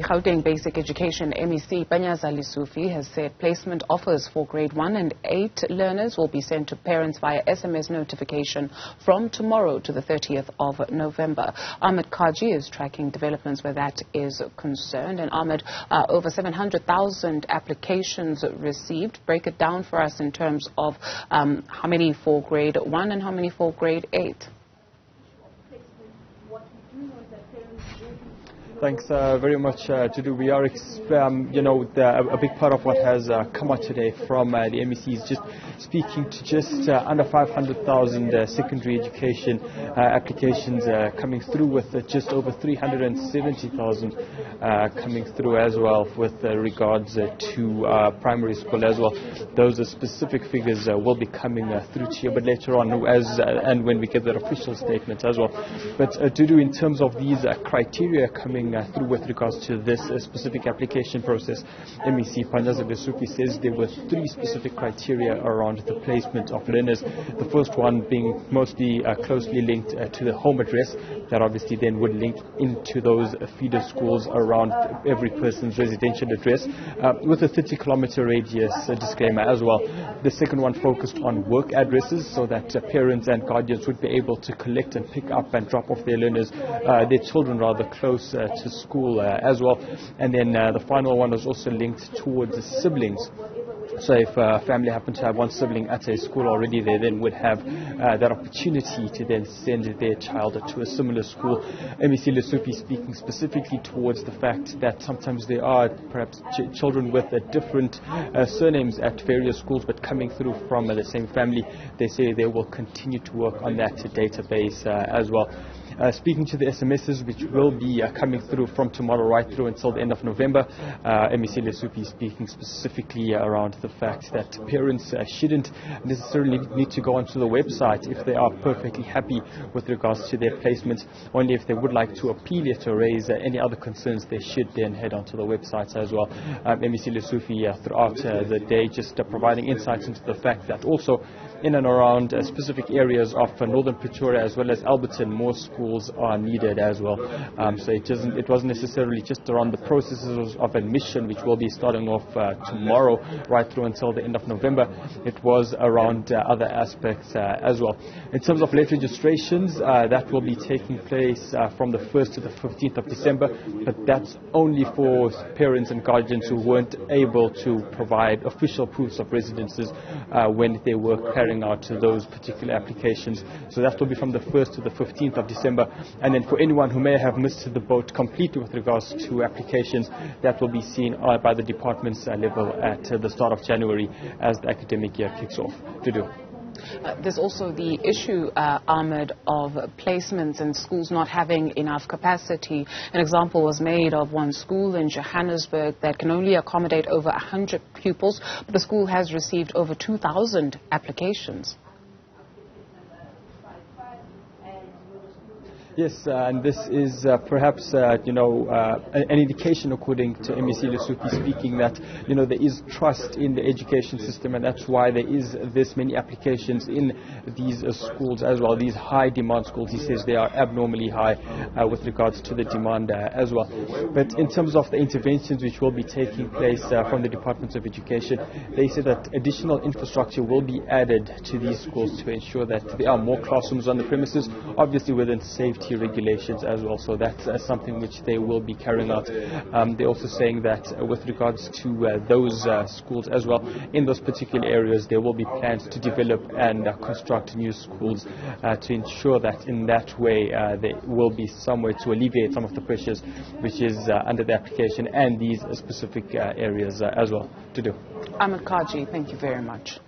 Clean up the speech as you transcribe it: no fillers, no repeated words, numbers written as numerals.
Gauteng Basic Education MEC Lesufi has said placement offers for grade 1 and 8 learners will be sent to parents via SMS notification from tomorrow to the 30th of November. Ahmed Kajee is tracking developments where that is concerned. And Ahmed, over 700,000 applications received. Break it down for us in terms of how many for grade 1 and how many for grade 8. Thanks very much, Tudu. We are, a big part of what has come out today from the MEC is just speaking to just under 500,000 secondary education applications coming through, with just over 370,000 coming through as well with regards to primary school as well. Those are specific figures will be coming through to you, but later on and when we get that official statement as well. But Tudu, in terms of these criteria coming through with regards to this specific application process, MEC Lesufi says there were 3 specific criteria around the placement of learners. The first one being mostly closely linked to the home address, that obviously then would link into those feeder schools around every person's residential address with a 30-kilometer radius disclaimer as well. The second one focused on work addresses, so that parents and guardians would be able to collect and pick up and drop off their learners, their children rather, close to school as well. And then the final one was also linked towards the siblings. So if a family happened to have one sibling at a school already, they then would have that opportunity to then send their child to a similar school. MEC Lesufi speaking specifically towards the fact that sometimes there are perhaps children with different surnames at various schools but coming through from the same family. They say they will continue to work on that database as well. Speaking to the SMSs, which will be coming through from tomorrow right through until the end of November, MEC Lesufi speaking specifically around the fact that parents shouldn't necessarily need to go onto the website if they are perfectly happy with regards to their placements. Only if they would like to appeal it or raise any other concerns, they should then head onto the websites as well. MEC Lesufi throughout the day just providing insights into the fact that also in and around specific areas of northern Pretoria as well as Alberton, more schools are needed as well. So it wasn't necessarily just around the processes of admission, which will be starting off tomorrow right through until the end of November. It was around other aspects as well. In terms of late registrations, that will be taking place from the 1st to the 15th of December, but that's only for parents and guardians who weren't able to provide official proofs of residences when they were carrying out those particular applications. So that will be from the 1st to the 15th of December. And then for anyone who may have missed the boat completely with regards to applications, that will be seen by the department's level at the start of January as the academic year kicks off. There's also the issue, Ahmed, of placements and schools not having enough capacity. An example was made of one school in Johannesburg that can only accommodate over 100 pupils, but the school has received over 2,000 applications. Yes, and this is perhaps, an indication, according to MEC Lesufi speaking, that, there is trust in the education system, and that's why there is this many applications in these schools as well. These high demand schools, he says they are abnormally high with regards to the demand as well. But in terms of the interventions which will be taking place from the Department of Education, they say that additional infrastructure will be added to these schools to ensure that there are more classrooms on the premises, obviously within safety regulations as well. So that's something which they will be carrying out. They're also saying that with regards to those schools as well, in those particular areas, there will be plans to develop and construct new schools to ensure that in that way there will be some way to alleviate some of the pressures which is under the application and these specific areas as well. Ahmed Kajee, thank you very much.